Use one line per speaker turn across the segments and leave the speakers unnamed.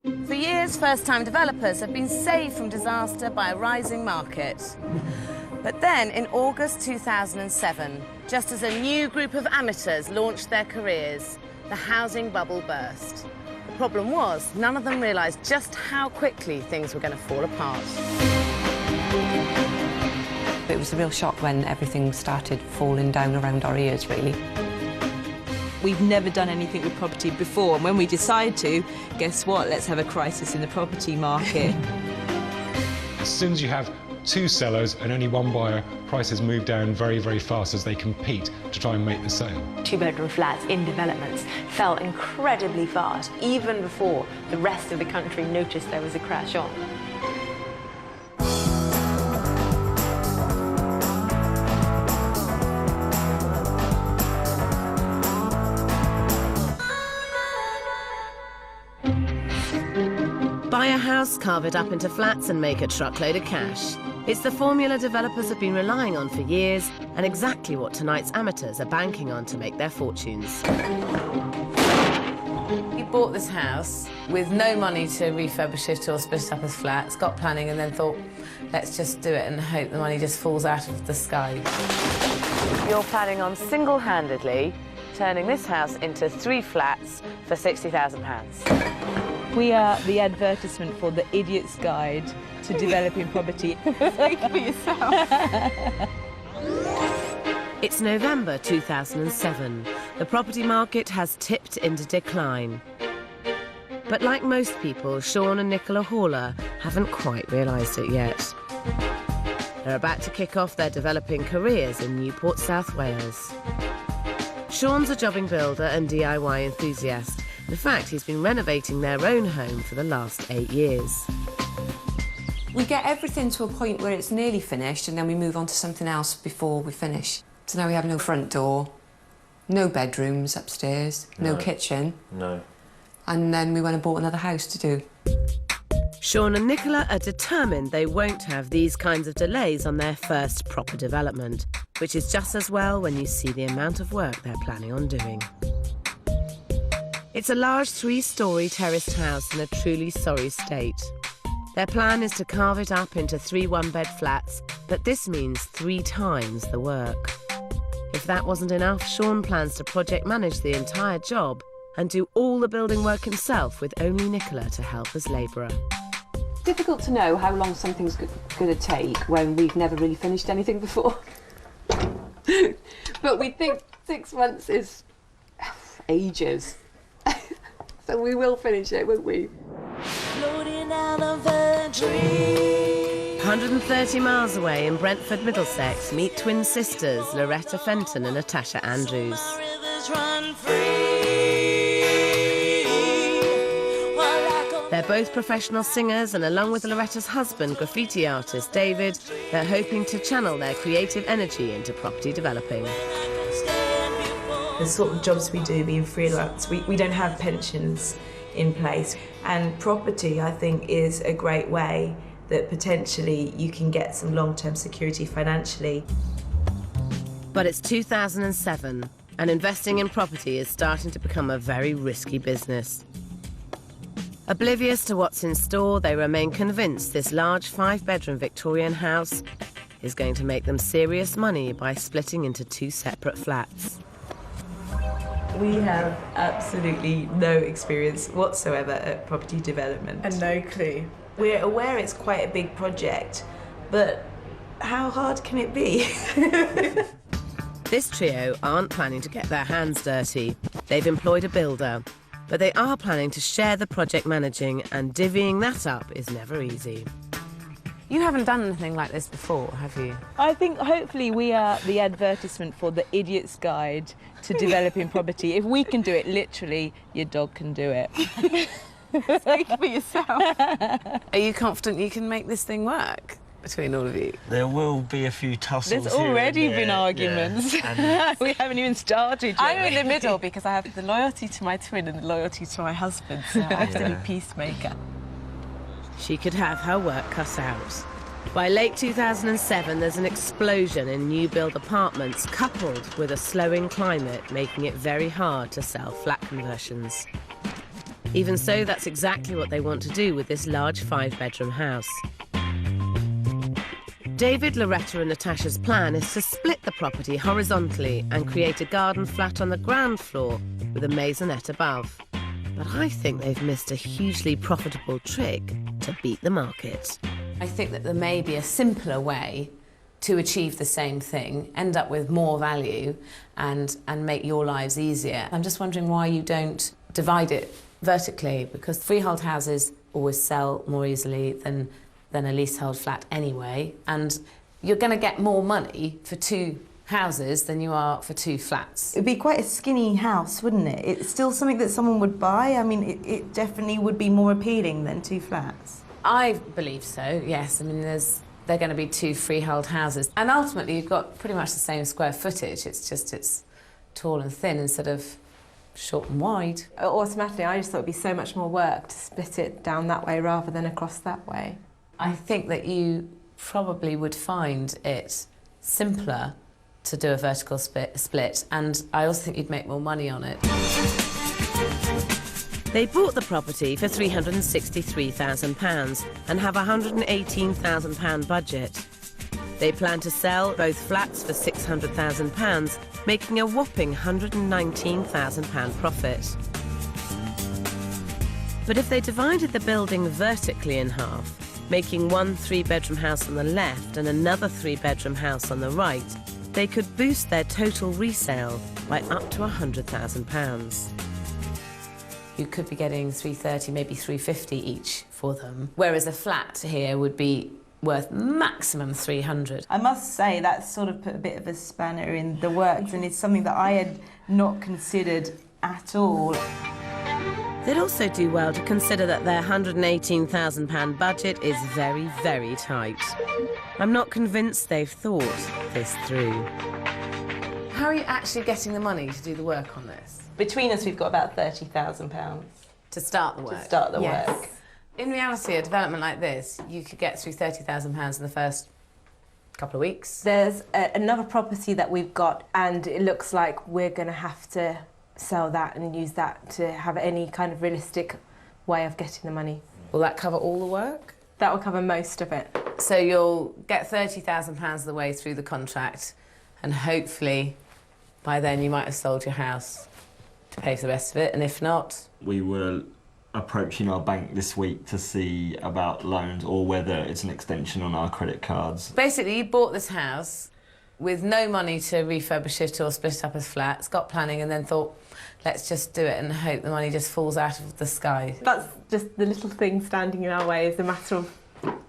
For years, first-time developers have been saved from disaster by a rising market. But then, in August 2007, just as a new group of amateurs launched their careers, the housing bubble burst. The problem was, none of them realised just how quickly things were going to fall apart.
It was a real shock when everything started falling down around our ears, really.
We've never done anything with property before, and when we decide to, guess what? Let's have a crisis in the property market.
As soon as you have two sellers and only one buyer, prices move down very, very fast as they compete to try and make the sale.
Two-bedroom flats in developments fell incredibly fast, even before the rest of the country noticed there was a crash on.
Buy a house, carve it up into flats and make a truckload of cash. It's the formula developers have been relying on for years, and exactly what tonight's amateurs are banking on to make their fortunes. He bought this house with no money to refurbish it or split it up as flats, got planning and then thought, let's just do it and hope the money just falls out of the sky. You're planning on single-handedly turning this house into 3 flats for £60,000.
We are the advertisement for the idiot's guide to developing property. Speak for yourself.
It's November 2007. The property market has tipped into decline. But like most people, Sean and Nicola Haller haven't quite realised it yet. They're about to kick off their developing careers in Newport, South Wales. Sean's a jobbing builder and DIY enthusiast. In fact, he's been renovating their own home for the last 8 years.
We get everything to a point where it's nearly finished and then we move on to something else before we finish. So now we have no front door, no bedrooms upstairs, no kitchen.
No.
And then we went and bought another house to do.
Sean and Nicola are determined they won't have these kinds of delays on their first proper development, which is just as well when you see the amount of work they're planning on doing. It's a large 3-storey terraced house in a truly sorry state. Their plan is to carve it up into 3 one-bed flats, but this means 3 times the work. If that wasn't enough, Sean plans to project manage the entire job and do all the building work himself with only Nicola to help as labourer.
Difficult to know how long something's going to take when we've never really finished anything before. But we think 6 months is ages. So we will finish it, won't we?
130 miles away in Brentford, Middlesex, meet twin sisters Loretta Fenton and Natasha Andrews. They're both professional singers, and along with Loretta's husband, graffiti artist David, they're hoping to channel their creative energy into property developing.
The sort of jobs we do being freelance, we don't have pensions in place. And property, I think, is a great way that potentially you can get some long-term security financially.
But it's 2007, and investing in property is starting to become a very risky business. Oblivious to what's in store, they remain convinced this large 5-bedroom Victorian house is going to make them serious money by splitting into 2 separate flats.
We have absolutely no experience whatsoever at property development.
And no clue.
We're aware it's quite a big project, but how hard can it be?
This trio aren't planning to get their hands dirty. They've employed a builder, but they are planning to share the project managing, and divvying that up is never easy. You haven't done anything like this before, have you?
I think hopefully we are the advertisement for the idiot's guide to developing property. If we can do it, literally, your dog can do it.
Speak for yourself.
Are you confident you can make this thing work between all of you?
There will be a few tussles.
There's already been arguments.
Yeah.
We haven't even started yet.
I'm in the middle because I have the loyalty to my twin and the loyalty to my husband, so I have to be peacemaker.
She could have her work cut out. By late 2007, there's an explosion in new-build apartments, coupled with a slowing climate, making it very hard to sell flat conversions. Even so, that's exactly what they want to do with this large 5-bedroom house. David, Loretta and Natasha's plan is to split the property horizontally and create a garden flat on the ground floor with a maisonette above. But I think they've missed a hugely profitable trick to beat the market.
I think that there may be a simpler way to achieve the same thing, end up with more value and make your lives easier. I'm just wondering why you don't divide it vertically, because freehold houses always sell more easily than a leasehold flat anyway, and you're going to get more money for 2 houses than you are for 2 flats.
It'd be quite a skinny house, wouldn't it? It's still something that someone would buy. I mean, it definitely would be more appealing than 2 flats.
I believe so, yes. I mean, they're going to be 2 freehold houses, and ultimately you've got pretty much the same square footage. It's tall and thin instead of short and wide.
Automatically, I just thought it'd be so much more work to split it down that way rather than across that way.
I think that you probably would find it simpler to do a vertical split, and I also think you'd make more money on it.
They bought the property for £363,000 and have a £118,000 budget. They plan to sell both flats for £600,000, making a whopping £119,000 profit. But if they divided the building vertically in half, making one 3-bedroom house on the left and another 3-bedroom house on the right, they could boost their total resale by up to £100,000.
You could be getting 330, maybe 350 each for them, whereas a flat here would be worth maximum 300.
I must say that's sort of put a bit of a spanner in the works, and it's something that I had not considered at all.
They'd also do well to consider that their £118,000 budget is very, very tight. I'm not convinced they've thought this through.
How are you actually getting the money to do the work on this?
Between us, we've got about £30,000.
To start the work?
To start the
Yes.
work.
In reality, a development like this, you could get through £30,000 in the first couple of weeks.
There's another property that we've got, and it looks like we're going to have to sell that and use that to have any kind of realistic way of getting the money.
Will that cover all the work?
That will cover most of it.
So you'll get £30,000 of the way through the contract, and hopefully by then you might have sold your house to pay for the rest of it, and if not...
We were approaching our bank this week to see about loans or whether it's an extension on our credit cards.
Basically, you bought this house with no money to refurbish it or split it up as flats, got planning and then thought, let's just do it and hope the money just falls out of the sky.
That's just the little thing standing in our way, is the matter of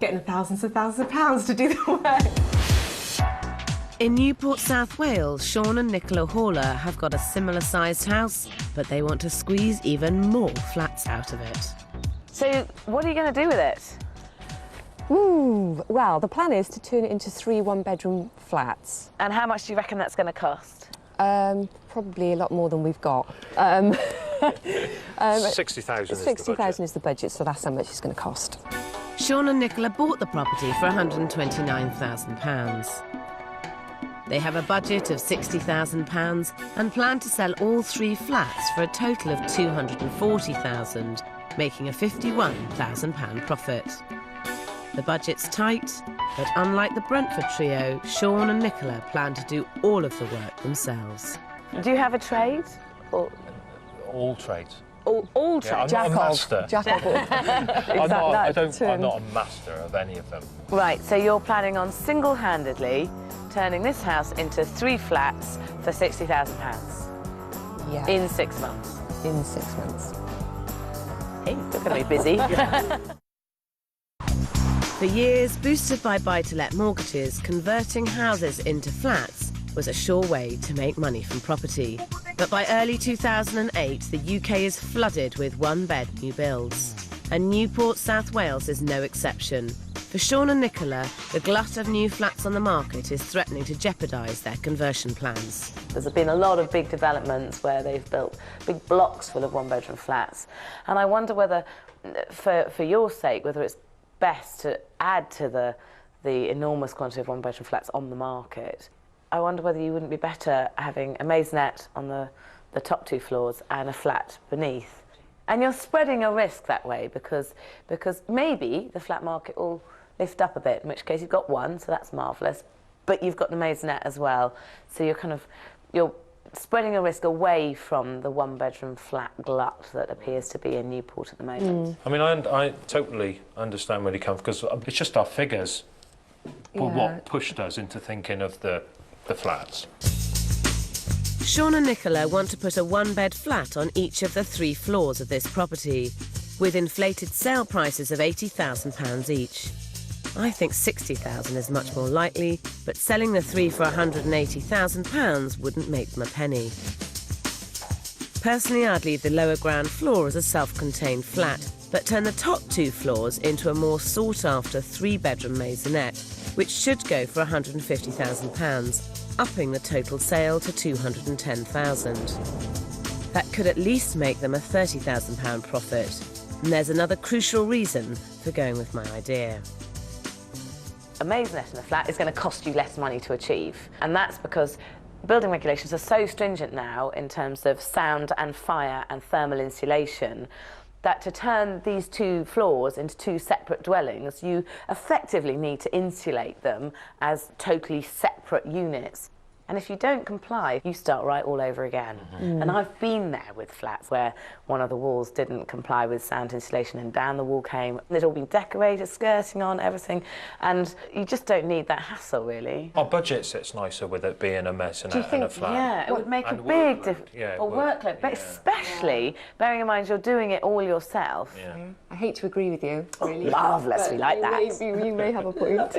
getting thousands of pounds to do the work.
In Newport, South Wales, Sean and Nicola Haller have got a similar-sized house, but they want to squeeze even more flats out of it.
So what are you going to do with it?
Well, the plan is to turn it into 3 one-bedroom flats.
And how much do you reckon that's going to cost?
Probably a lot more than we've got.
60,000
60,000 is the budget, so that's how much it's going to cost.
Sean and Nicola bought the property for £129,000. They have a budget of £60,000 and plan to sell all 3 flats for a total of £240,000, making a £51,000 profit. The budget's tight, but unlike the Brentford trio, Sean and Nicola plan to do all of the work themselves.
Do you have a trade? Or
All trades.
all trades?
I'm not a master. I'm not a master of any of them.
Right, so you're planning on single-handedly turning this house into 3 flats for £60,000
Yeah.
in 6 months.
In 6 months.
Hey, you're going to be busy.
For years, boosted by buy-to-let mortgages, converting houses into flats was a sure way to make money from property. But by early 2008, the UK is flooded with one-bed new builds. And Newport, South Wales is no exception. For Sean and Nicola, the glut of new flats on the market is threatening to jeopardise their conversion plans.
There's been a lot of big developments where they've built big blocks full of one-bedroom flats. And I wonder whether, for your sake, whether it's best to add to the enormous quantity of one-bedroom flats on the market. I wonder whether you wouldn't be better having a maisonette on the top 2 floors and a flat beneath. And you're spreading a risk that way because maybe the flat market will lift up a bit, in which case you've got one, so that's marvellous, but you've got the maisonette as well. So you're spreading a risk away from the one-bedroom flat glut that appears to be in Newport at the moment.
I mean, I totally understand where he comes, because it's just our figures were what pushed us into thinking of the flats.
Sean and Nicola want to put a one-bed flat on each of the 3 floors of this property, with inflated sale prices of £80,000 each. I think £60,000 is much more likely, but selling the 3 for £180,000 wouldn't make them a penny. Personally, I'd leave the lower ground floor as a self-contained flat, but turn the top 2 floors into a more sought-after 3-bedroom maisonette, which should go for £150,000. upping the total sale to £210,000. That could at least make them a £30,000 profit. And there's another crucial reason for going with my idea.
A maisonette in a flat is going to cost you less money to achieve, and that's because building regulations are so stringent now in terms of sound and fire and thermal insulation that to turn these 2 floors into 2 separate dwellings, you effectively need to insulate them as totally separate units. And if you don't comply, you start right all over again. And I've been there with flats where one of the walls didn't comply with sound insulation and down the wall came. They'd all been decorated, skirting on, everything, and you just don't need that hassle, really.
Our budget sits nicer with it being a maisonette and a flat.
Yeah, it would make a big difference. Workload, but especially bearing in mind you're doing it all yourself.
Yeah. I hate to agree with you, really.
Marvellous, we like that.
You may have a point.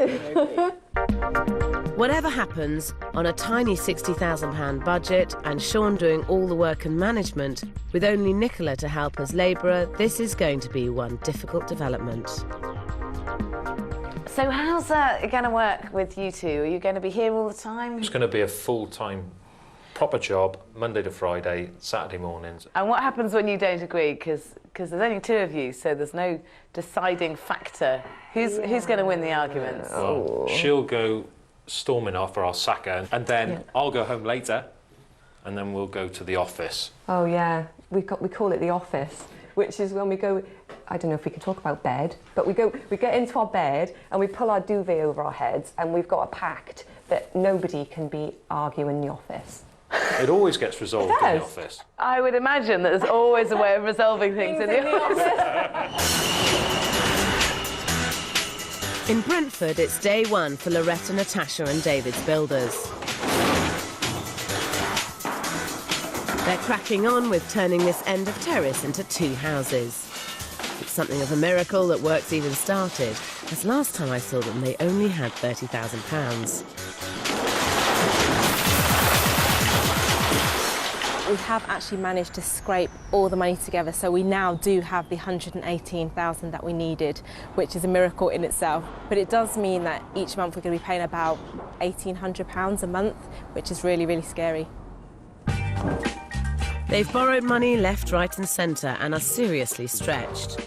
Whatever happens, on a tiny £60,000 budget and Sean doing all the work and management, with only Nicola to help as labourer, this is going to be one difficult development.
So how's it going to work with you two? Are you going to be here all the time?
It's going to be a full-time, proper job, Monday to Friday, Saturday mornings.
And what happens when you don't agree? Because there's only 2 of you, so there's no deciding factor. Who's going to win the arguments?
Well, she'll go storming off, or I'll sack her, and then I'll go home later, and then we'll go to the office.
Oh yeah, we call it the office, which is when we go. I don't know if we can talk about bed, but we get into our bed and we pull our duvet over our heads, and we've got a pact that nobody can be arguing in the office.
It always gets resolved in the office.
I would imagine that there's always a way of resolving things in the office.
In Brentford, it's day 1 for Loretta, Natasha and David's builders. They're cracking on with turning this end of terrace into 2 houses. It's something of a miracle that work's even started, as last time I saw them they only had £30,000.
We have actually managed to scrape all the money together, so we now do have the 118,000 that we needed, which is a miracle in itself. But it does mean that each month we're going to be paying about £1,800 a month, which is really, really scary.
They've borrowed money left, right and centre and are seriously stretched.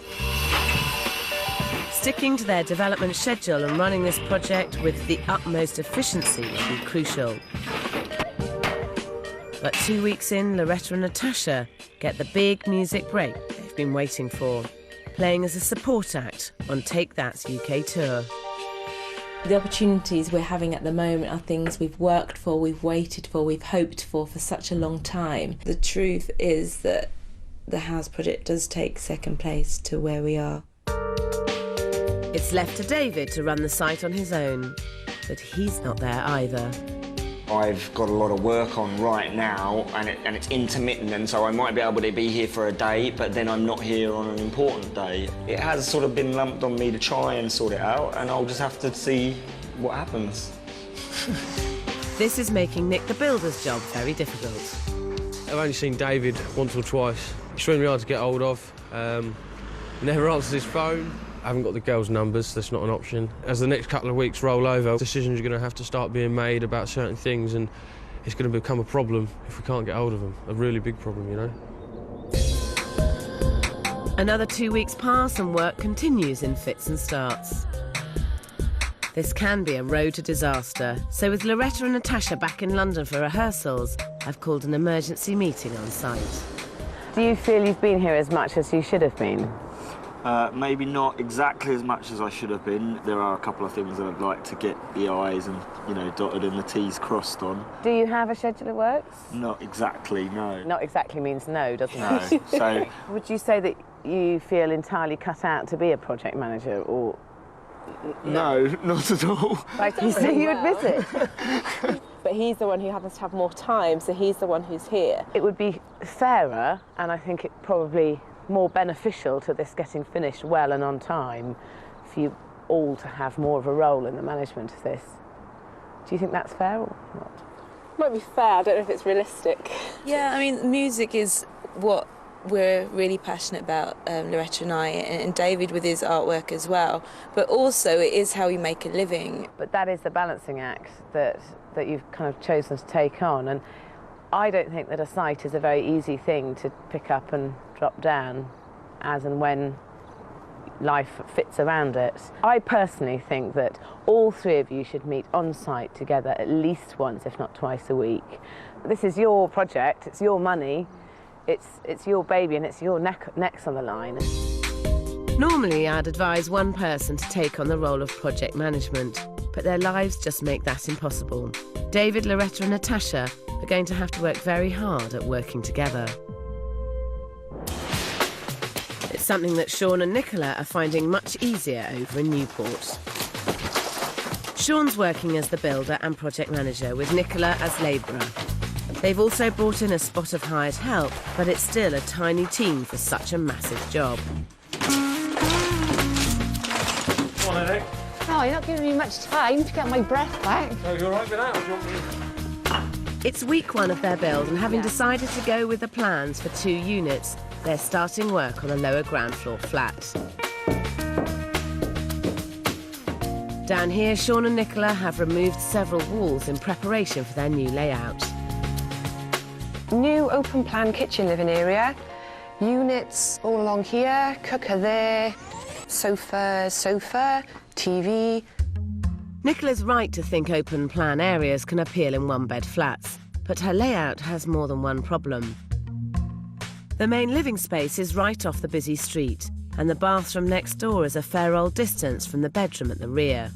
Sticking to their development schedule and running this project with the utmost efficiency will be crucial. But 2 weeks in, Loretta and Natasha get the big music break they've been waiting for, playing as a support act on Take That's UK tour.
The opportunities we're having at the moment are things we've worked for, we've waited for, we've hoped for such a long time. The truth is that the house project does take second place to where we are.
It's left to David to run the site on his own, but he's not there either.
I've got a lot of work on right now, and it's intermittent, and so I might be able to be here for a day, but then I'm not here on an important day. It has sort of been lumped on me to try and sort it out, and I'll just have to see what happens.
This is making Nick the builder's job very difficult.
I've only seen David once or twice. Extremely hard to get hold of. Never answers his phone. I haven't got the girls' numbers, that's not an option. As the next couple of weeks roll over, decisions are going to have to start being made about certain things, and it's going to become a problem if we can't get hold of them. A really big problem, you know.
Another 2 weeks pass and work continues in fits and starts. This can be a road to disaster, so with Loretta and Natasha back in London for rehearsals, I've called an emergency meeting on site.
Do you feel you've been here as much as you should have been?
Maybe not exactly as much as I should have been. There are a couple of things that I'd like to get the I's and, dotted and the T's crossed on.
Do you have a schedule of works?
Not exactly, no.
Not exactly means no, doesn't
No,
it?
so...
Would you say that you feel entirely cut out to be a project manager, or...?
No, not at all.
Right, you say you admit it.
But he's the one who happens to have more time, so he's the one who's here.
It would be fairer, and I think it probably more beneficial to this getting finished well and on time for you all to have more of a role in the management of this. Do you think that's fair or not?
Might be fair, I don't know if it's realistic.
Yeah, I mean, music is what we're really passionate about, Loretta and I, and David with his artwork as well. But also, it is how we make a living.
But that is the balancing act that you've kind of chosen to take on. And I don't think that a site is a very easy thing to pick up and drop down as and when life fits around it. I personally think that all three of you should meet on site together at least once, if not twice a week. This is your project, it's your money, it's your baby, and it's your neck's on the line.
Normally, I'd advise one person to take on the role of project management, but their lives just make that impossible. David, Loretta and Natasha are going to have to work very hard at working together. It's something that Sean and Nicola are finding much easier over in Newport. Sean's working as the builder and project manager, with Nicola as labourer. They've also brought in a spot of hired help, but it's still a tiny team for such a massive job.
Come on, Eric.
Oh, you're not giving me much time to get my breath back.
No, you're all right with that? Or do you want me...
It's week one of their build, and having decided to go with the plans for 2 units, they're starting work on a lower ground floor flat. Down here, Sean and Nicola have removed several walls in preparation for their new layout.
New open plan kitchen living area, units all along here, cooker there, sofa, TV.
Nicola's right to think open plan areas can appeal in one-bed flats, but her layout has more than one problem. The main living space is right off the busy street, and the bathroom next door is a fair old distance from the bedroom at the rear.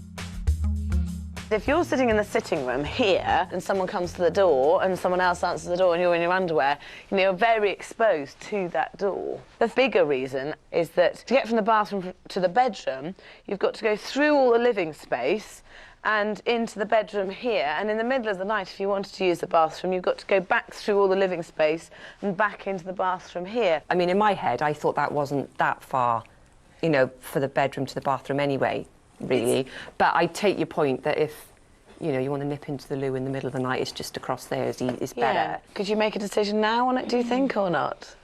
If you're sitting in the sitting room here and someone comes to the door and someone else answers the door and you're in your underwear, you're very exposed to that door. The bigger reason is that to get from the bathroom to the bedroom, you've got to go through all the living space and into the bedroom here, and in the middle of the night, if you wanted to use the bathroom, you've got to go back through all the living space and back into the bathroom here.
I mean, in my head, I thought that wasn't that far, for the bedroom to the bathroom anyway, really. But I take your point that if, you want to nip into the loo in the middle of the night, it's just across there is better.
Yeah. Could you make a decision now on it, do you think, or not?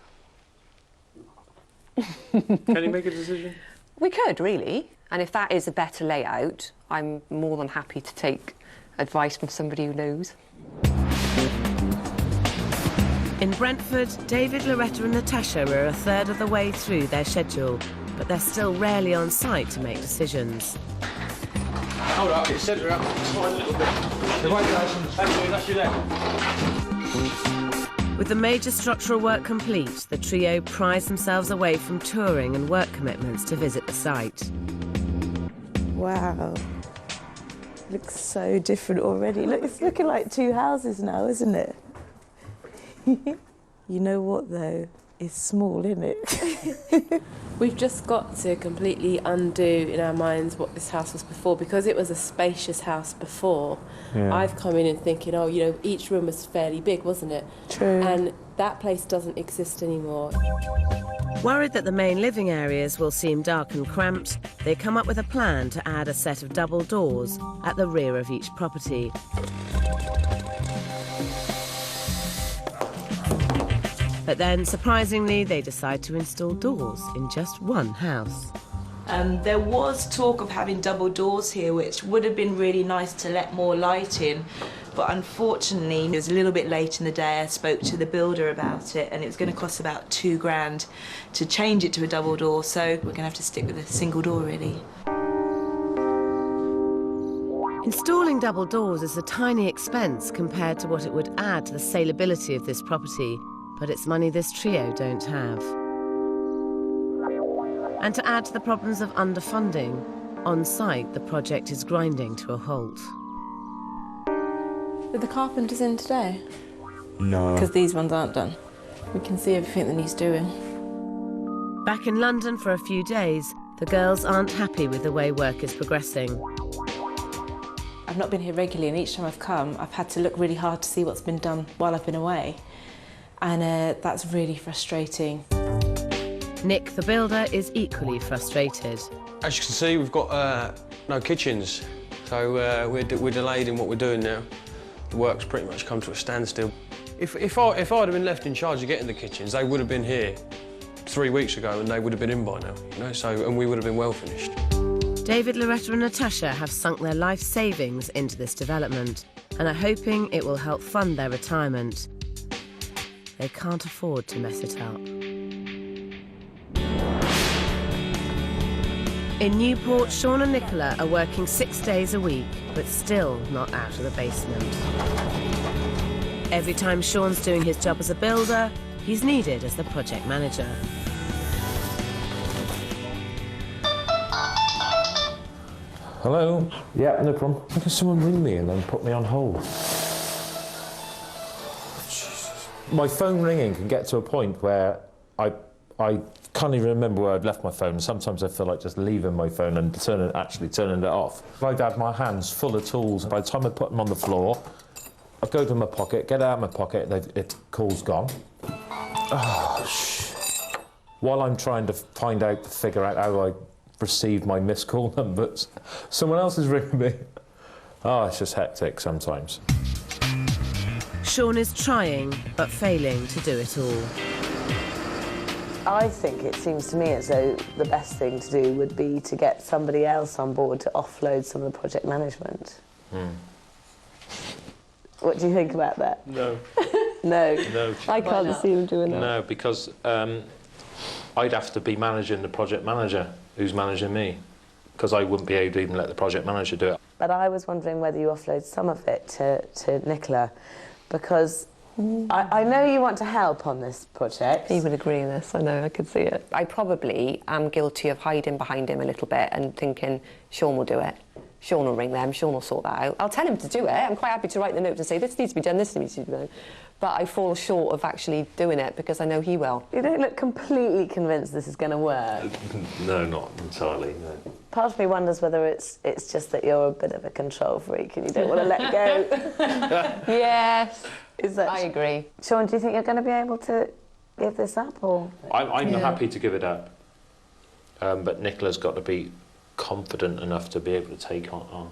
Can you make a decision?
We could, really. And if that is a better layout, I'm more than happy to take advice from somebody who knows.
In Brentford, David, Loretta and Natasha are a third of the way through their schedule, but they're still rarely on site to make decisions.
Hold up, centre up. Slide a little bit. That's you there.
With the major structural work complete, the trio prize themselves away from touring and work commitments to visit the site.
Wow. Looks so different already. Look, it's looking like 2 houses now, isn't it? You know what, though? It's small, isn't it?
We've just got to completely undo in our minds what this house was before, because it was a spacious house before. Yeah. I've come in and thinking, each room was fairly big, wasn't it?
True.
And that place doesn't exist anymore.
Worried that the main living areas will seem dark and cramped, they come up with a plan to add a set of double doors at the rear of each property. But then, surprisingly, they decide to install doors in just one house.
There was talk of having double doors here, which would have been really nice to let more light in. But unfortunately, it was a little bit late in the day. I spoke to the builder about it, and it was going to cost about £2,000 to change it to a double door. So we're going to have to stick with a single door, really.
Installing double doors is a tiny expense compared to what it would add to the saleability of this property. but it's money this trio don't have. And to add to the problems of underfunding, on site the project is grinding to a halt.
Are the carpenters in today?
No.
Because these ones aren't done. We can see everything that he's doing.
Back in London for a few days, the girls aren't happy with the way work is progressing.
I've not been here regularly, and each time I've come, I've had to look really hard to see what's been done while I've been away. And that's really frustrating.
Nick, the builder, is equally frustrated.
As you can see, we've got no kitchens, so we're delayed in what we're doing now. The work's pretty much come to a standstill. If I'd have been left in charge of getting the kitchens, they would have been here 3 weeks ago and they would have been in by now, you know, and we would have been well finished.
David, Loretta and Natasha have sunk their life savings into this development and are hoping it will help fund their retirement. They can't afford to mess it up. In Newport, Sean and Nicola are working 6 days a week, but still not out of the basement. Every time Sean's doing his job as a builder, he's needed as the project manager.
Hello? Yeah, no problem. How can someone ring me and then put me on hold? Jesus. My phone ringing can get to a point where I can't even remember where I've left my phone. Sometimes I feel like just leaving my phone and actually turning it off. I've had my hands full of tools. By the time I put them on the floor, I go to my pocket, get it out of my pocket, it call's gone. Oh, shit. While I'm trying to figure out how I received my missed call numbers, someone else is ringing me. Oh, it's just hectic sometimes.
Sean is trying, but failing to do it all.
I think it seems to me as though the best thing to do would be to get somebody else on board to offload some of the project management. What do you think about that?
No.
No.
No.
I can't see him doing that.
No, because I'd have to be managing the project manager who's managing me, because I wouldn't be able to even let the project manager do it.
But I was wondering whether you offload some of it to Nicola, because I know you want to help on this project.
He would agree with this, I know, I could see it. I probably am guilty of hiding behind him a little bit and thinking, Sean will do it. Sean will ring them, Sean will sort that out. I'll tell him to do it. I'm quite happy to write the note and say, this needs to be done, this needs to be done. But I fall short of actually doing it because I know he will.
You don't look completely convinced this is going to work.
No, not entirely, no.
Part of me wonders whether it's just that you're a bit of a control freak and you don't want to let go.
Yes,
Is that...
I agree.
Sean, do you think you're going to be able to give this up? Or?
I'm happy to give it up, but Nicola's got to be confident enough to be able to take on.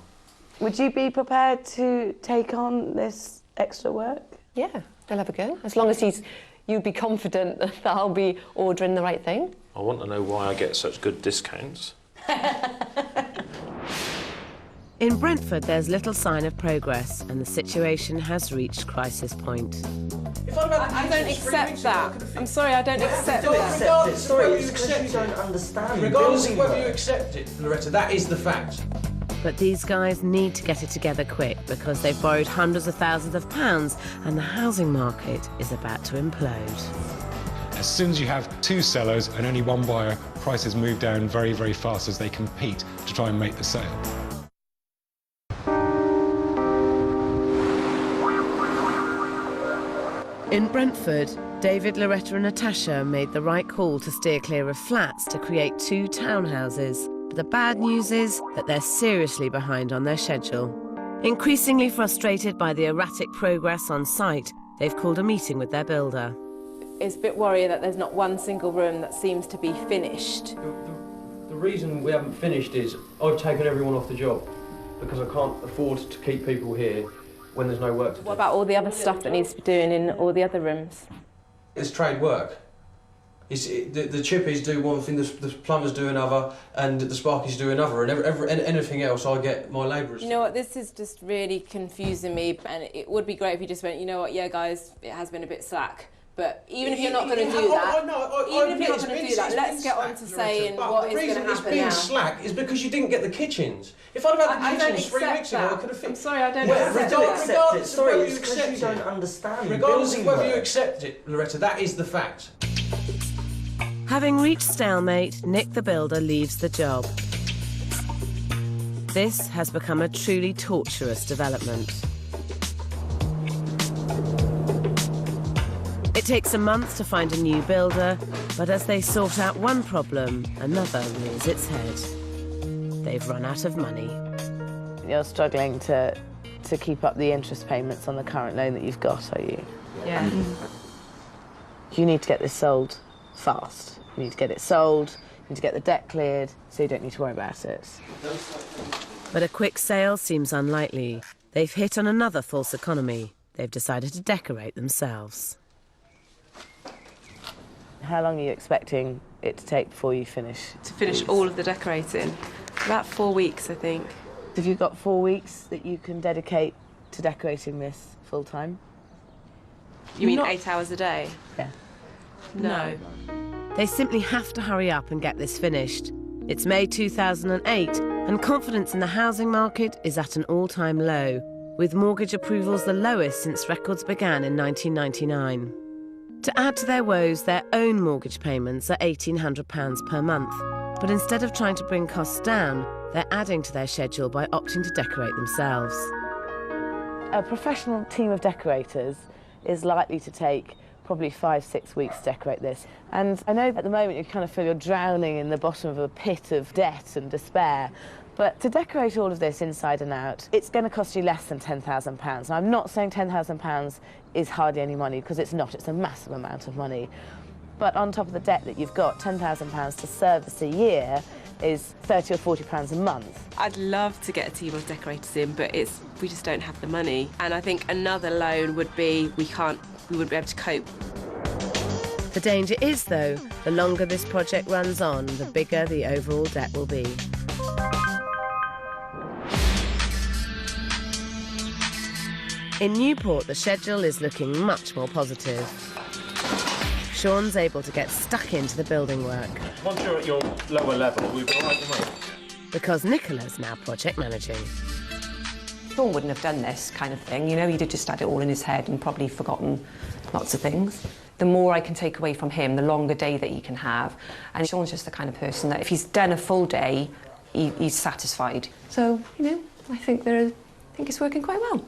Would you be prepared to take on this extra work?
Yeah, I'll have a go. As long as you'd be confident that I'll be ordering the right thing.
I want to know why I get such good discounts.
In Brentford, there's little sign of progress, and the situation has reached crisis point.
I don't accept that. I'm sorry, I don't accept that.
Regardless of whether you accept it, don't understand. Regardless of whether you accept it, Loretta, that is the fact.
But these guys need to get it together quick because they've borrowed hundreds of thousands of pounds and the housing market is about to implode.
As soon as you have two sellers and only one buyer, prices move down very, very fast as they compete to try and make the sale.
In Brentford, David, Loretta and Natasha made the right call to steer clear of flats to create 2 townhouses. But the bad news is that they're seriously behind on their schedule. Increasingly frustrated by the erratic progress on site, they've called a meeting with their builder.
It's a bit worrying that there's not one single room that seems to be finished.
The reason we haven't finished is I've taken everyone off the job because I can't afford to keep people here when there's no work to do.
What about all the other stuff that needs to be doing in all the other rooms?
It's trade work. The chippies do one thing, the plumbers do another, and the sparkies do another, and anything else I get my labourers.
You know what, this is just really confusing me, and it would be great if you just went, you know what, yeah guys, it has been a bit slack, But even if you're not going to do that, let's get on to saying what is going to happen now.
The reason it's being slack is because you didn't get the kitchens. If I'd have had the kitchens 3 weeks ago, I could have fixed.
I'm sorry, I don't accept that.
Regardless of whether you
it's
accept
you
it.
don't understand.
Regardless of whether you accept it, Loretta, that is the fact.
Having reached stalemate, Nick the builder leaves the job. This has become a truly torturous development. It takes a month to find a new builder, but as they sort out one problem, another rears its head. They've run out of money.
You're struggling to keep up the interest payments on the current loan that you've got, are you?
Yeah.
You need to get this sold fast. You need to get it sold, you need to get the debt cleared, so you don't need to worry about it.
But a quick sale seems unlikely. They've hit on another false economy. They've decided to decorate themselves.
How long are you expecting it to take before you finish?
To finish all of the decorating? About 4 weeks, I think.
Have you got 4 weeks that you can dedicate to decorating this full time?
You mean 8 hours a day?
Yeah.
No.
They simply have to hurry up and get this finished. It's May 2008, and confidence in the housing market is at an all-time low, with mortgage approvals the lowest since records began in 1999. To add to their woes, their own mortgage payments are £1,800 per month. But instead of trying to bring costs down, they're adding to their schedule by opting to decorate themselves.
A professional team of decorators is likely to take probably 5-6 weeks to decorate this. And I know at the moment you kind of feel you're drowning in the bottom of a pit of debt and despair. But to decorate all of this inside and out, it's going to cost you less than £10,000. And I'm not saying £10,000 is hardly any money, because it's not. It's a massive amount of money. But on top of the debt that you've got, £10,000 to service a year is £30 or £40 a month.
I'd love to get a team of decorators in, but we just don't have the money. And I think another loan would be we wouldn't be able to cope.
The danger is, though, the longer this project runs on, the bigger the overall debt will be. In Newport, the schedule is looking much more positive. Sean's able to get stuck into the building work.
Once you're at your lower level, we've got right the money.
Because Nicola's now project managing.
Sean wouldn't have done this kind of thing, you know, he'd have just had it all in his head and probably forgotten lots of things. The more I can take away from him, the longer day that he can have. And Sean's just the kind of person that if he's done a full day, he's satisfied. So, you know, I think it's working quite well.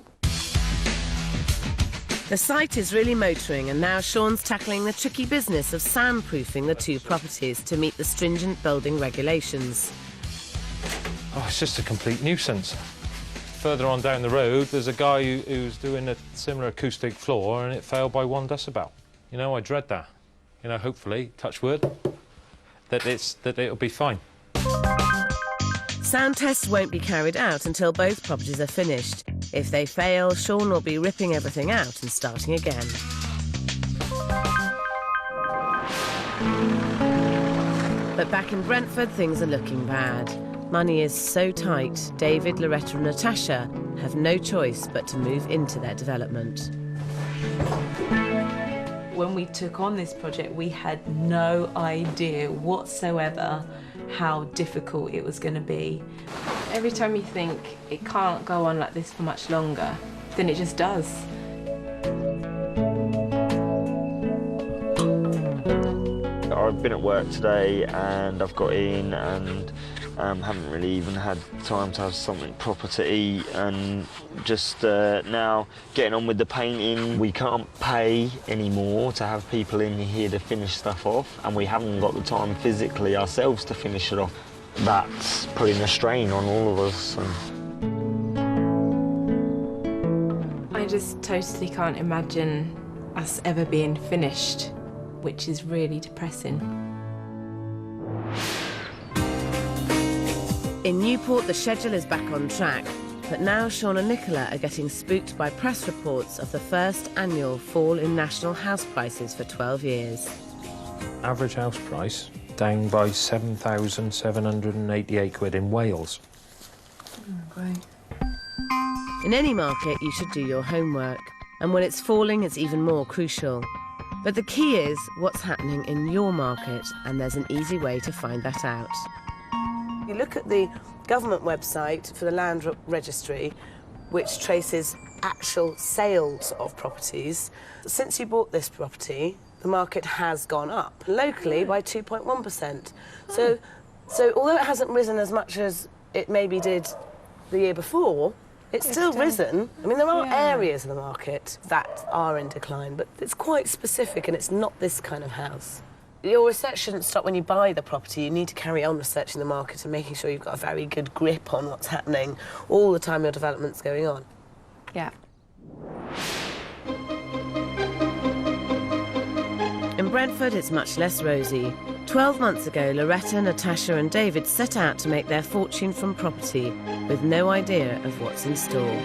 The site is really motoring, and now Sean's tackling the tricky business of soundproofing the two properties to meet the stringent building regulations.
Oh, it's just a complete nuisance. Further on down the road, there's a guy who's doing a similar acoustic floor, and it failed by 1 decibel. You know, I dread that. You know, hopefully, touch wood, that it'll be fine.
Sound tests won't be carried out until both properties are finished. If they fail, Sean will be ripping everything out and starting again. But back in Brentford, things are looking bad. Money is so tight, David, Loretta and Natasha have no choice but to move into their development.
When we took on this project, we had no idea whatsoever how difficult it was going to be.
Every time you think it can't go on like this for much longer, then it just does.
I've been at work today and I've got in and haven't really even had time to have something proper to eat, and just now getting on with the painting. We can't pay anymore to have people in here to finish stuff off, and we haven't got the time physically ourselves to finish it off. That's putting a strain on all of us.
I just totally can't imagine us ever being finished, which is really depressing.
In Newport, the schedule is back on track, but now Sean and Nicola are getting spooked by press reports of the first annual fall in national house prices for 12 years.
Average house price down by £7,788 in Wales.
Oh, great.
In any market, you should do your homework, and when it's falling, it's even more crucial. But the key is what's happening in your market, and there's an easy way to find that out.
You look at the government website for the land registry, which traces actual sales of properties. Since you bought this property, the market has gone up locally by 2.1%. So although it hasn't risen as much as it maybe did the year before, it's still risen. I mean, there are areas of the market that are in decline, but it's quite specific, and it's not this kind of house. Your research shouldn't stop when you buy the property. You need to carry on researching the market and making sure you've got a very good grip on what's happening all the time your development's going on.
Yeah.
In Brentford, it's much less rosy. 12 months ago, Loretta, Natasha and David set out to make their fortune from property with no idea of what's in store.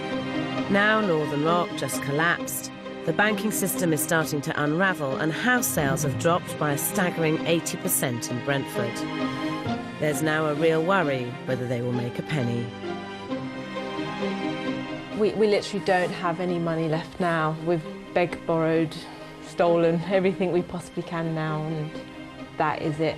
Now Northern Rock just collapsed. The banking system is starting to unravel and house sales have dropped by a staggering 80% in Brentford. There's now a real worry whether they will make a penny.
We literally don't have any money left now. We've begged, borrowed, stolen everything we possibly can now, and that is it.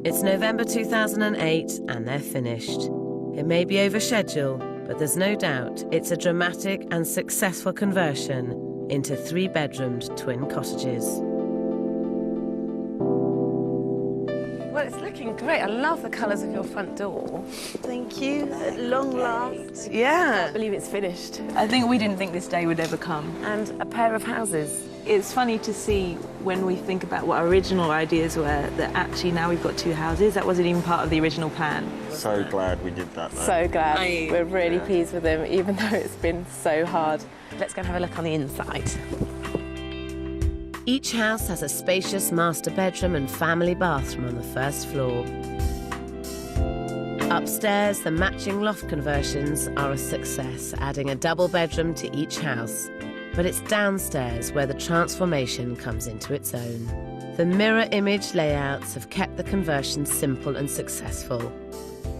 It's November 2008 and they're finished. It may be over schedule, but there's no doubt it's a dramatic and successful conversion into 3-bedroomed twin cottages.
Well, it's looking great. I love the colours of your front door.
Thank you. At long last.
Yeah.
I can't believe it's finished.
I think we didn't think this day would ever come.
And a pair of houses.
It's funny to see when we think about what our original ideas were, that actually now we've got 2 houses. That wasn't even part of the original plan.
So glad we did that, though.
So glad. We're really pleased with them, even though it's been so hard.
Let's go and have a look on the inside.
Each house has a spacious master bedroom and family bathroom on the first floor. Upstairs, the matching loft conversions are a success, adding a double bedroom to each house. But it's downstairs where the transformation comes into its own. The mirror image layouts have kept the conversion simple and successful.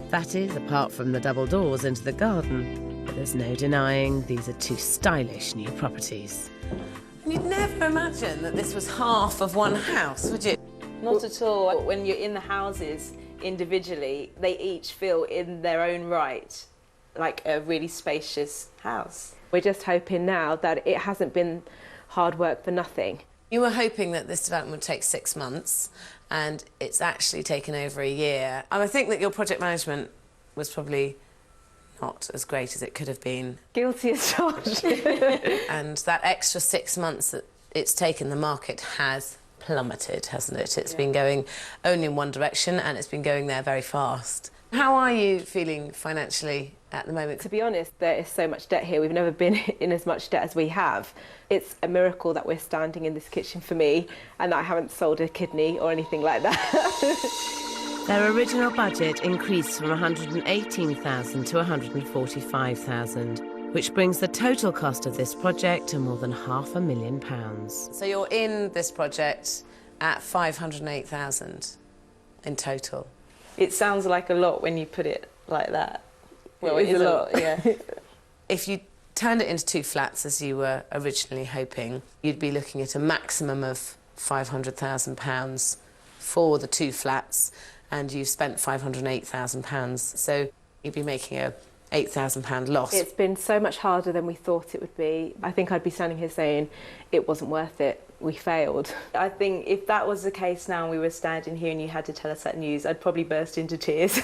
That is, apart from the double doors into the garden. But there's no denying these are 2 stylish new properties.
And you'd never imagine that this was half of one house, would you?
Not at all. When you're in the houses individually, they each feel in their own right like a really spacious house.
We're just hoping now that it hasn't been hard work for nothing.
You were hoping that this development would take 6 months, and it's actually taken over a year. And I think that your project management was probably not as great as it could have been.
Guilty as charged.
And that extra 6 months that it's taken, the market has plummeted, hasn't it? It's been going only in one direction, and it's been going there very fast. How are you feeling financially at the moment?
To be honest, there is so much debt here. We've never been in as much debt as we have. It's a miracle that we're standing in this kitchen for me and that I haven't sold a kidney or anything like that.
Their original budget increased from £118,000 to £145,000, which brings the total cost of this project to more than £500,000.
So you're in this project at $508,000 in total.
It sounds like a lot when you put it like that.
Well,
it is a lot, yeah.
If you turned it into 2 flats, as you were originally hoping, you'd be looking at a maximum of £500,000 for the 2 flats, and you've spent £508,000. So you'd be making a £8,000 loss.
It's been so much harder than we thought it would be. I think I'd be standing here saying it wasn't worth it. We failed.
I think if that was the case now and we were standing here and you had to tell us that news, I'd probably burst into tears.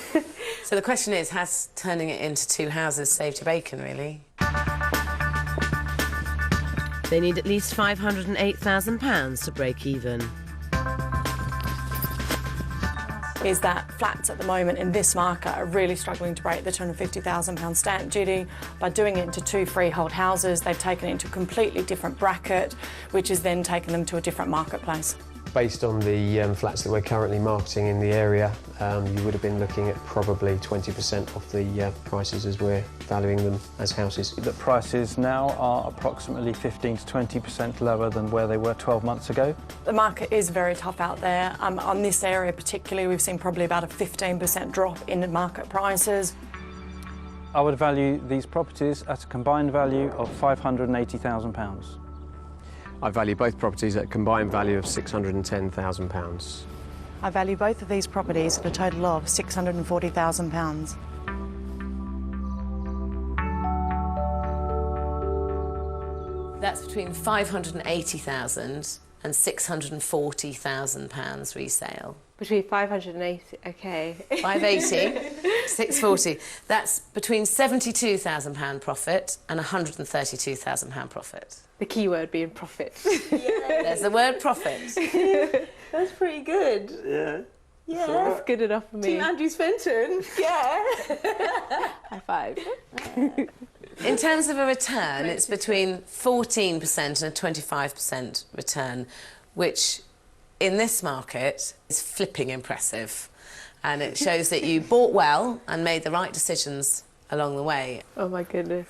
So the question is, has turning it into 2 houses saved your bacon, really?
They need at least £508,000 to break even.
Is that flats at the moment in this market are really struggling to break the £250,000 stamp duty. By doing it into 2 freehold houses, they've taken it into a completely different bracket, which has then taken them to a different marketplace.
Based on the flats that we're currently marketing in the area, you would have been looking at probably 20% off the prices as we're valuing them as houses.
The prices now are approximately 15 to 20% lower than where they were 12 months ago.
The market is very tough out there. On this area particularly, we've seen probably about a 15% drop in the market prices.
I would value these properties at a combined value of £580,000.
I value both properties at a combined value of £610,000.
I value both of these properties at a total of £640,000.
That's between £580,000 and £640,000 resale.
Between 580, okay.
580, 640. That's between £72,000 profit and £132,000 profit.
The key word being profit.
There's the word profit.
That's pretty good.
Yeah.
Yeah.
That's good enough for me.
Team Andrews Fenton. Yeah.
High five.
In terms of a return, it's between 14% and a 25% return, which in this market is flipping impressive. And it shows that you bought well and made the right decisions along the way.
Oh my goodness.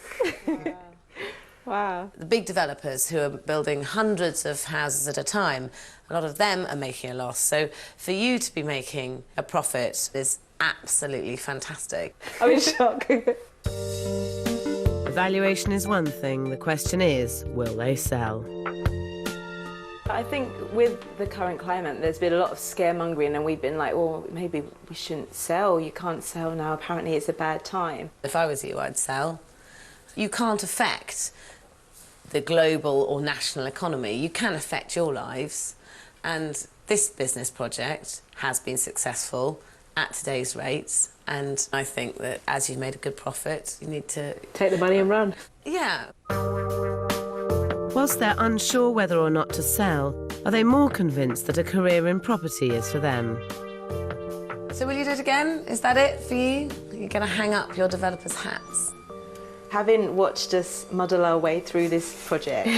Wow.
The big developers who are building hundreds of houses at a time, a lot of them are making a loss. So for you to be making a profit is absolutely fantastic.
I'm in shock.
Valuation is one thing, the question is, will they sell?
I think with the current climate, there's been a lot of scaremongering, and we've been like, well, maybe we shouldn't sell. You can't sell now. Apparently it's a bad time.
If I was you, I'd sell. You can't affect the global or national economy. You can affect your lives. And this business project has been successful at today's rates. And I think that as you've made a good profit, you need to...
Take the money and run.
Yeah.
Whilst they're unsure whether or not to sell, are they more convinced that a career in property is for them?
So will you do it again? Is that it for you? Are you going to hang up your developer's hats?
Having watched us muddle our way through this project,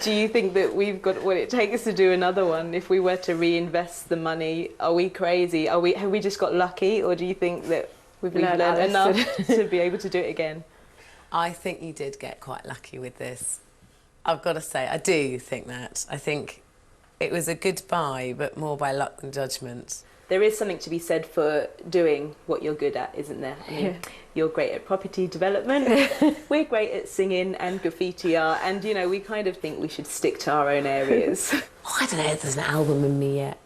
do you think that we've got what it takes to do another one? If we were to reinvest the money, are we crazy? Have we just got lucky, or do you think that we've learned enough to be able to do it again?
I think you did get quite lucky with this. I've got to say, I do think that. I think it was a good buy, but more by luck than judgment.
There is something to be said for doing what you're good at, isn't there? I mean, you're great at property development, we're great at singing and graffiti art, and, you know, we kind of think we should stick to our own areas.
Oh, I don't know if there's an album in me yet.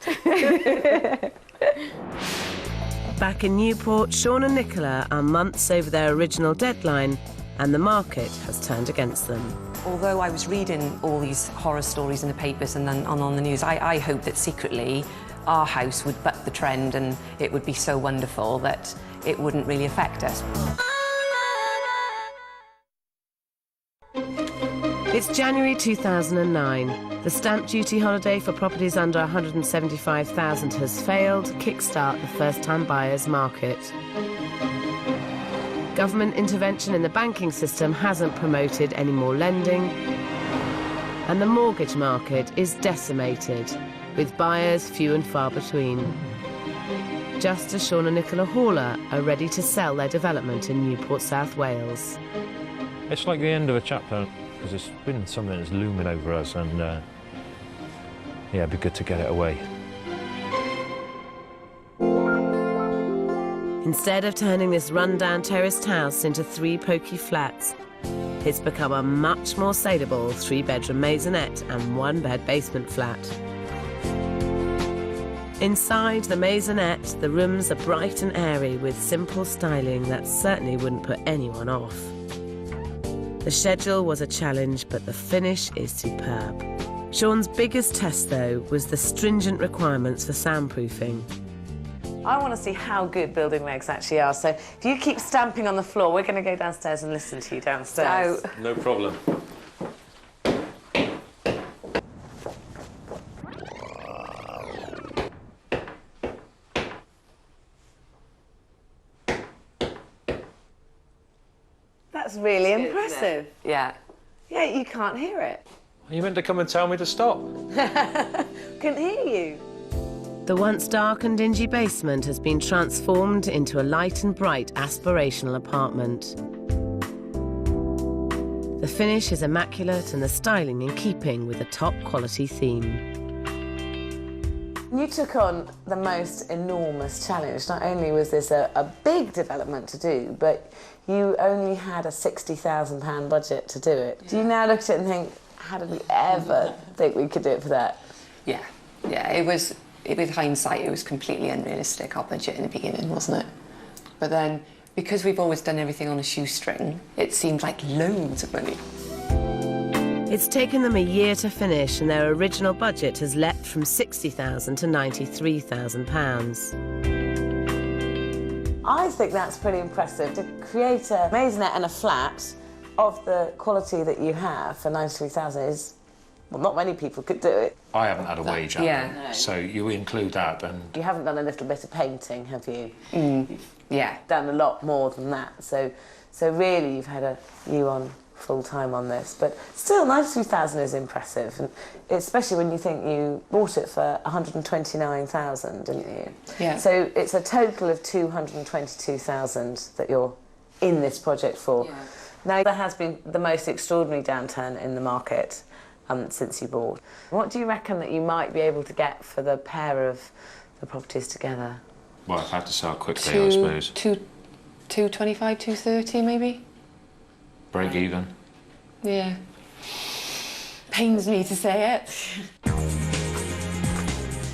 Back in Newport, Sean and Nicola are months over their original deadline, and the market has turned against them.
Although I was reading all these horror stories in the papers and then on the news, I hoped that secretly our house would buck the trend and it would be so wonderful that it wouldn't really affect us.
It's January 2009. The stamp duty holiday for properties under $175,000 has failed to kickstart the first-time buyers market. Government intervention in the banking system hasn't promoted any more lending, and the mortgage market is decimated, with buyers few and far between. Just as Sean and Nicola Haller are ready to sell their development in Newport, South Wales.
It's like the end of a chapter, because it's been something that's looming over us, and yeah, it'd be good to get it away.
Instead of turning this run-down terraced house into 3 pokey flats, it's become a much more saleable 3-bedroom maisonette and 1-bed basement flat. Inside the maisonette, the rooms are bright and airy with simple styling that certainly wouldn't put anyone off. The schedule was a challenge, but the finish is superb. Sean's biggest test, though, was the stringent requirements for soundproofing.
I want to see how good building regs actually are. So if you keep stamping on the floor, we're going to go downstairs and listen to you downstairs.
So... No problem.
That's really impressive. Yeah. Yeah, you can't hear it.
You meant to come and tell me to stop.
Couldn't hear you.
The once dark and dingy basement has been transformed into a light and bright aspirational apartment. The finish is immaculate and the styling in keeping with the top quality theme.
You took on the most enormous challenge. Not only was this a big development to do, but you only had a £60,000 budget to do it. Do you now look at it and think, how did we ever think we could do it for that?
Yeah, it was, with hindsight, it was completely unrealistic, our budget in the beginning, wasn't it? But then, because we've always done everything on a shoestring, it seemed like loads of money.
It's taken them a year to finish, and their original budget has leapt from £60,000 to £93,000.
I think that's pretty impressive, to create a maisonette and a flat of the quality that you have for £93,000 is, well, not many people could do it.
I haven't had a wage out
Yeah.
of it,
No.
so you include that and...
You haven't done a little bit of painting, have you?
Yeah.
Done a lot more than that, so really you've had you on full-time on this, but still £92,000 is impressive, and especially when you think you bought it for £129,000, didn't you?
Yeah.
So it's a total of £222,000 that you're in this project for. Yeah. Now, there has been the most extraordinary downturn in the market since you bought. What do you reckon that you might be able to get for the pair of the properties together?
Well, I've had to sell quickly, I suppose.
225, 230 maybe?
Break even.
Yeah. Pains me to say it.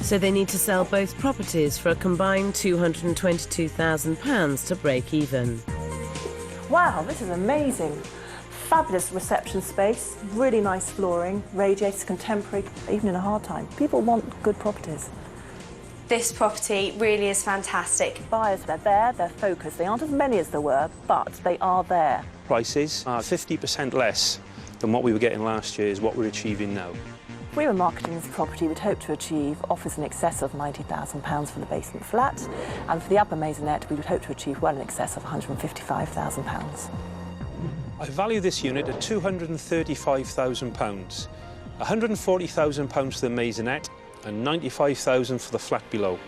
So they need to sell both properties for a combined £222,000 to break even.
Wow, this is amazing. Fabulous reception space, really nice flooring, radiators, contemporary, even in a hard time. People want good properties.
This property really is fantastic.
Buyers, they're there, they're focused. They aren't as many as there were, but they are there.
Prices are 50% less than what we were getting last year is what we're achieving now.
If we were marketing this property, we'd hope to achieve offers in excess of £90,000 for the basement flat, and for the upper maisonette, we would hope to achieve well in excess of £155,000.
I value this unit at £235,000, £140,000 for the maisonette, and £95,000 for the flat below.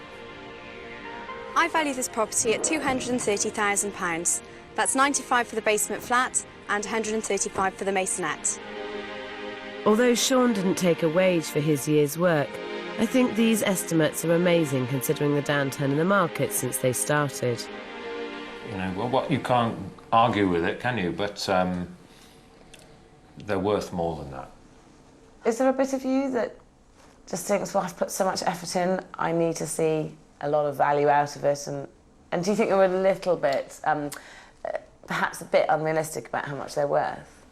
I value this property at £230,000. That's £95,000 for the basement flat and £135,000 for the maisonette.
Although Sean didn't take a wage for his year's work, I think these estimates are amazing considering the downturn in the market since they started.
You know, well, you can't argue with it, can you? But they're worth more than that.
Is there a bit of you that just thinks, well, I've put so much effort in, I need to see a lot of value out of it, and do you think you're a little bit, perhaps a bit unrealistic about how much they're worth?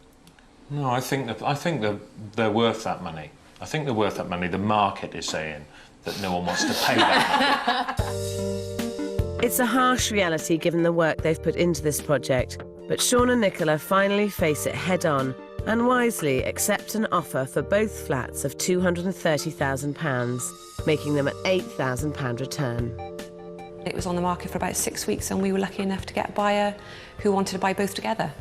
No, I think they're worth that money. I think they're worth that money. The market is saying that no one wants to pay that money.
It's a harsh reality given the work they've put into this project, but Sean and Nicola finally face it head-on and wisely accept an offer for both flats of £230,000, making them an £8,000 return.
It was on the market for about 6 weeks, and we were lucky enough to get a buyer who wanted to buy both together.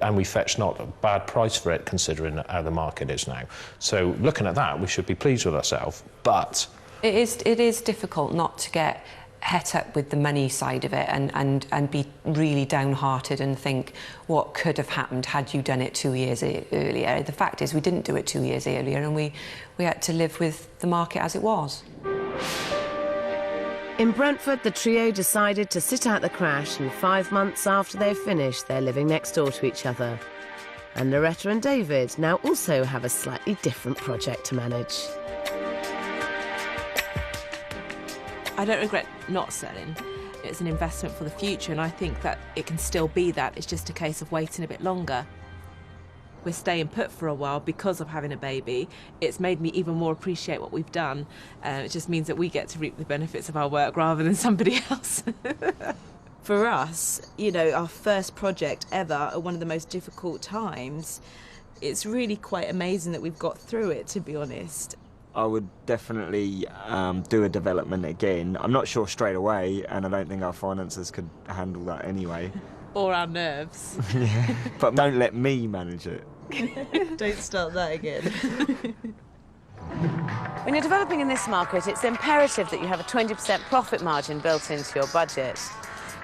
And we fetched not a bad price for it, considering how the market is now. So looking at that, we should be pleased with ourselves, but...
It is difficult not to get het up with the money side of it and be really downhearted and think what could have happened had you done it 2 years earlier. The fact is we didn't do it 2 years earlier, and we had to live with the market as it was.
In Brentford, the trio decided to sit out the crash, and 5 months after they've finished, they're living next door to each other. And Loretta and David now also have a slightly different project to manage.
I don't regret not selling. It's an investment for the future, and I think that it can still be that. It's just a case of waiting a bit longer. We're staying put for a while because of having a baby. It's made me even more appreciate what we've done. It just means that we get to reap the benefits of our work rather than somebody else. For us, you know, our first project ever at one of the most difficult times, it's really quite amazing that we've got through it, to be honest.
I would definitely do a development again. I'm not sure straight away, and I don't think our finances could handle that anyway.
Or our nerves.
Yeah. But don't let me manage it.
Don't start that again.
When you're developing in this market, it's imperative that you have a 20% profit margin built into your budget.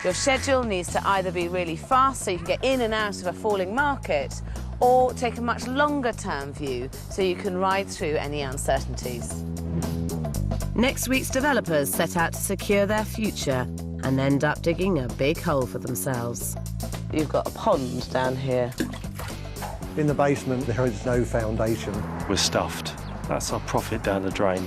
Your schedule needs to either be really fast so you can get in and out of a falling market, or take a much longer term view so you can ride through any uncertainties.
Next week's developers set out to secure their future and end up digging a big hole for themselves.
You've got a pond down here.
In the basement, there is no foundation.
We're stuffed. That's our profit down the drain.